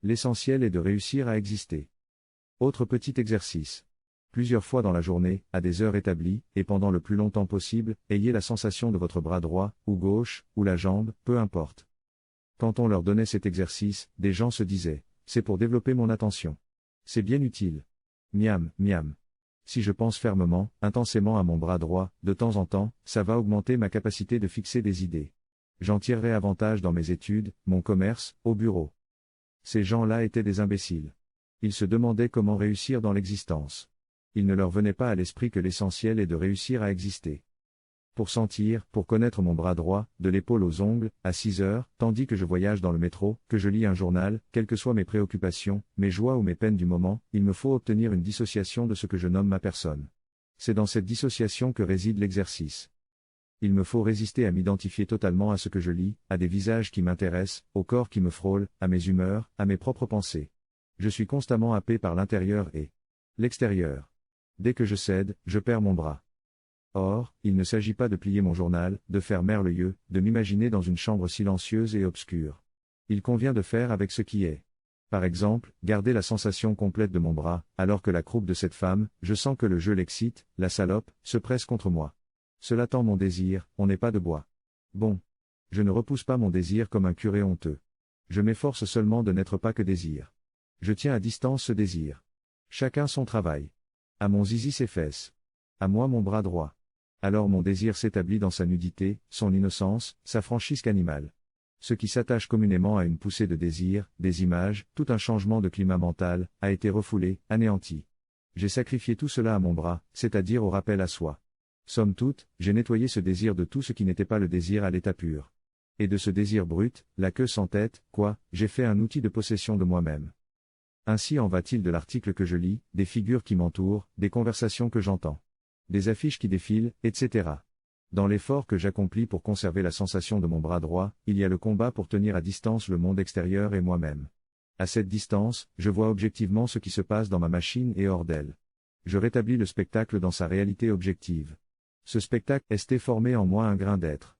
L'essentiel est de réussir à exister. Autre petit exercice. Plusieurs fois dans la journée, à des heures établies, et pendant le plus longtemps possible, ayez la sensation de votre bras droit, ou gauche, ou la jambe, peu importe. Quand on leur donnait cet exercice, des gens se disaient, c'est pour développer mon attention. C'est bien utile. Miam, miam. Si je pense fermement, intensément à mon bras droit, de temps en temps, ça va augmenter ma capacité de fixer des idées. J'en tirerai avantage dans mes études, mon commerce, au bureau. Ces gens-là étaient des imbéciles. Ils se demandaient comment réussir dans l'existence. Il ne leur venait pas à l'esprit que l'essentiel est de réussir à exister. Pour sentir, pour connaître mon bras droit, de l'épaule aux ongles, à 6 heures, tandis que je voyage dans le métro, que je lis un journal, quelles que soient mes préoccupations, mes joies ou mes peines du moment, il me faut obtenir une dissociation de ce que je nomme ma personne. C'est dans cette dissociation que réside l'exercice. Il me faut résister à m'identifier totalement à ce que je lis, à des visages qui m'intéressent, au corps qui me frôle, à mes humeurs, à mes propres pensées. Je suis constamment happé par l'intérieur et l'extérieur. Dès que je cède, je perds mon bras. Or, il ne s'agit pas de plier mon journal, de faire merveilleux, de m'imaginer dans une chambre silencieuse et obscure. Il convient de faire avec ce qui est. Par exemple, garder la sensation complète de mon bras, alors que la croupe de cette femme, je sens que le jeu l'excite, la salope, se presse contre moi. Cela tend mon désir, on n'est pas de bois. Bon. Je ne repousse pas mon désir comme un curé honteux. Je m'efforce seulement de n'être pas que désir. Je tiens à distance ce désir. Chacun son travail. À mon zizi ses fesses. À moi mon bras droit. Alors mon désir s'établit dans sa nudité, son innocence, sa franchise animale. Ce qui s'attache communément à une poussée de désir, des images, tout un changement de climat mental, a été refoulé, anéanti. J'ai sacrifié tout cela à mon bras, c'est-à-dire au rappel à soi. Somme toute, j'ai nettoyé ce désir de tout ce qui n'était pas le désir à l'état pur. Et de ce désir brut, la queue sans tête, quoi, j'ai fait un outil de possession de moi-même. Ainsi en va-t-il de l'article que je lis, des figures qui m'entourent, des conversations que j'entends, des affiches qui défilent, etc. Dans l'effort que j'accomplis pour conserver la sensation de mon bras droit, il y a le combat pour tenir à distance le monde extérieur et moi-même. À cette distance, je vois objectivement ce qui se passe dans ma machine et hors d'elle. Je rétablis le spectacle dans sa réalité objective. Ce spectacle est formé en moi un grain d'être.